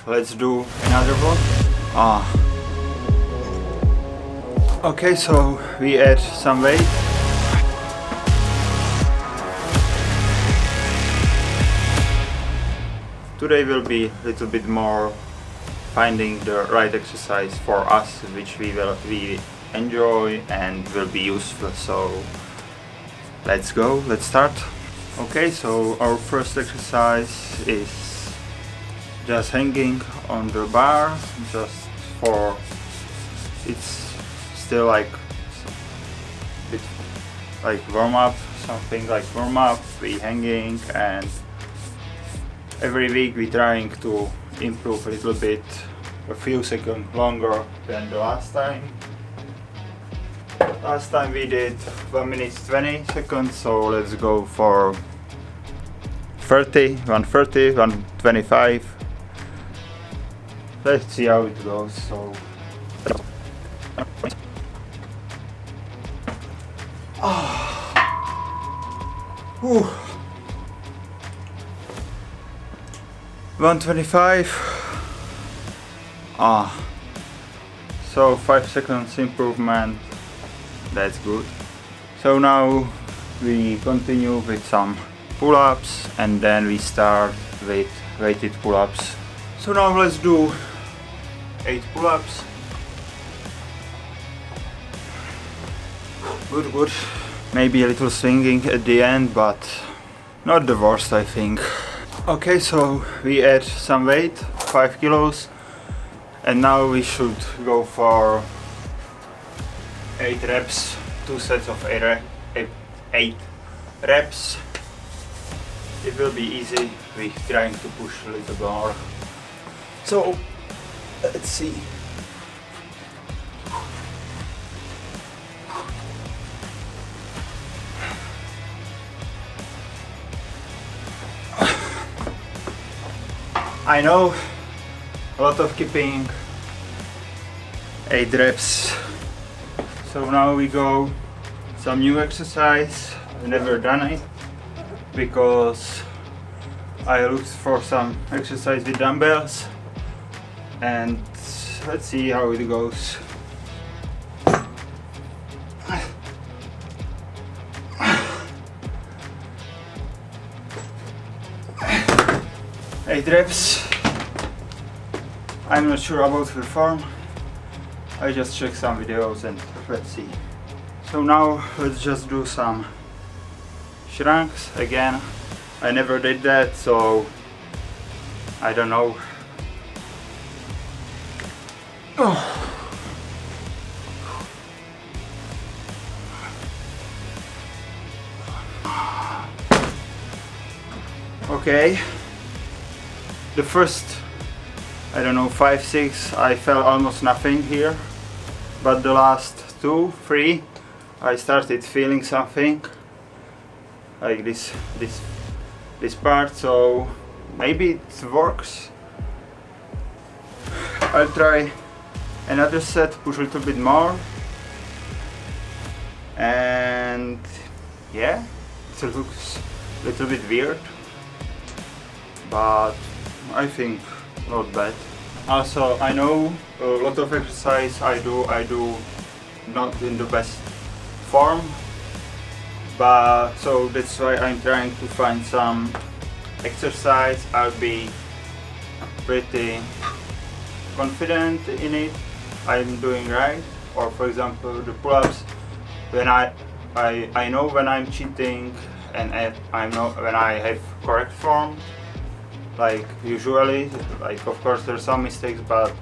let's do another one. Okay, so we add some weight. Today will be a little bit more finding the right exercise for us, which we enjoy and will be useful. So let's go, let's start. Okay, so our first exercise is just hanging on the bar, just for, it's still like bit like warm up, something like warm up, we hanging, and every week we trying to improve a little bit, a few seconds longer than the last time. Last time we did 1 minute 20 seconds, so let's go for 130, 125. Let's see how it goes. So Whew. 125. So 5 seconds improvement. That's good. So now we continue with some pull-ups and then we start with weighted pull-ups. So now let's do 8 pull-ups. Good. Maybe a little swinging at the end, but not the worst, I think. Okay, so we add some weight, 5 kilos, and now we should go for 8 reps, 2 sets of 8 reps. It will be easy, we're trying to push a little more. So let's see. I know a lot of keeping 8 reps. So now we go some new exercise. I've never done it because I looked for some exercise with dumbbells, and let's see how it goes. Eight reps. I'm not sure about the form. I just checked some videos and let's see. So now let's just do some shrugs again. I never did that, so I don't know. Okay. The first, I don't know, 5, 6, I felt almost nothing here, but the last 2, 3, I started feeling something, like this part. So maybe it works. I'll try another set, push a little bit more, and yeah, it looks a little bit weird, but I think not bad. Also, I know a lot of exercise I do not in the best form, but so that's why I'm trying to find some exercise I'll be pretty confident in it, I'm doing right. Or for example the pull-ups, when I know when I'm cheating, and I know when I have correct form. Like usually, like of course there's some mistakes, but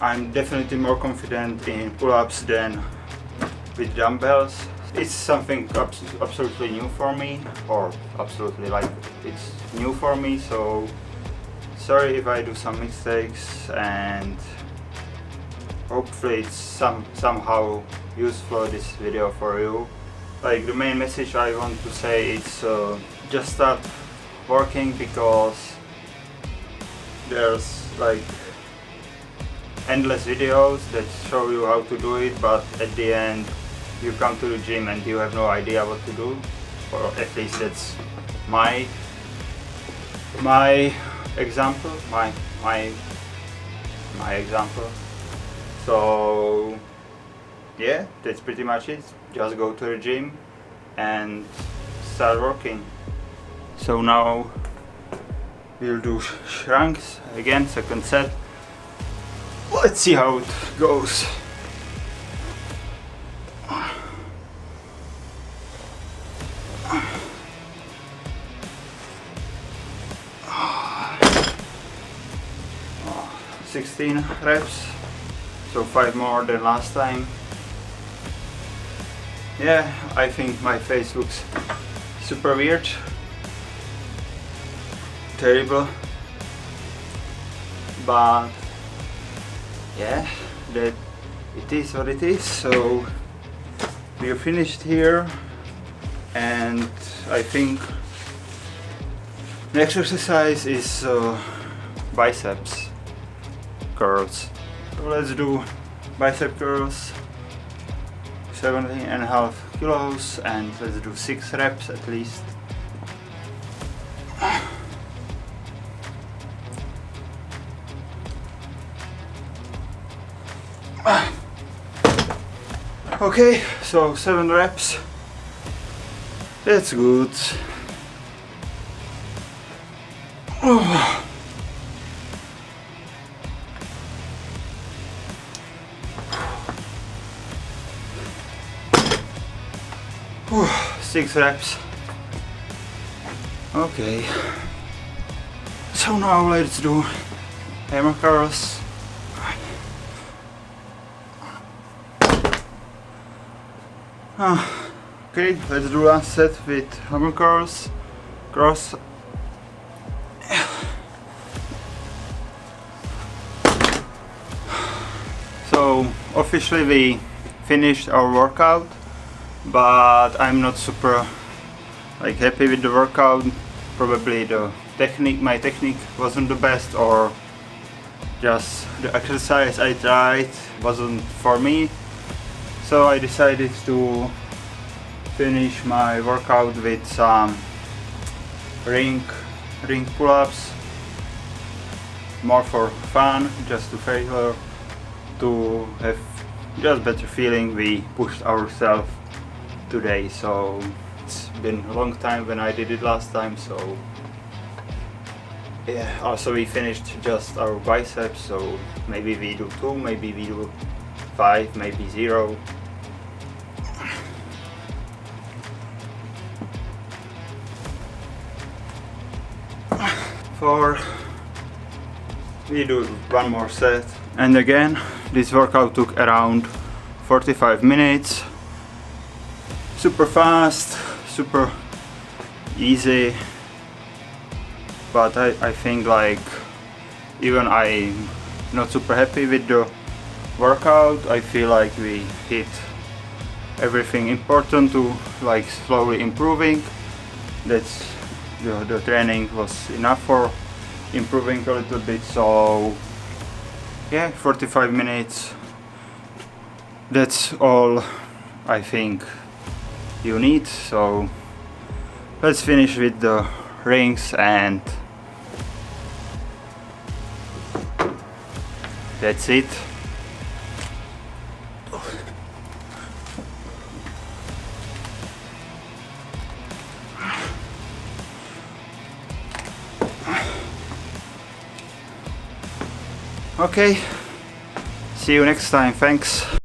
I'm definitely more confident in pull-ups than with dumbbells. It's something absolutely new for me, or absolutely like it's new for me, so sorry if I do some mistakes, and hopefully it's somehow useful, this video for you. Like the main message I want to say is just start working, because there's like endless videos that show you how to do it, but at the end you come to the gym and you have no idea what to do, or at least that's my example, my my example. So yeah, that's pretty much it. Just go to the gym and start working. So now we'll do shrugs again, second set. Let's see how it goes. Oh, 16 reps, so 5 more than last time. Yeah, I think my face looks super weird, terrible, but yeah, that it is what it is. So we're finished here, and I think next exercise is biceps curls. So let's do bicep curls, 17.5 kilos, and let's do 6 reps at least. Okay, so 7 reps. That's good. Oh. 6 reps. Okay. So now let's do hammer curls. Okay, let's do last set with hammer curls. Cross. So officially we finished our workout, but I'm not super happy with the workout. Probably the technique, my technique wasn't the best, or just the exercise I tried wasn't for me. So I decided to finish my workout with some ring pull-ups, more for fun, just to failure, to have just better feeling we pushed ourselves today. So it's been a long time when I did it last time, so yeah. Also we finished just our biceps, so maybe we do 2, maybe we do 5, maybe 0. We do 1 more set, and again this workout took around 45 minutes. Super fast, super easy, but I think even I'm not super happy with the workout. I feel like we hit everything important to slowly improving. That's the training was enough for improving a little bit. So yeah, 45 minutes, that's all I think you need. So let's finish with the rings, and that's it. Okay, see you next time, thanks.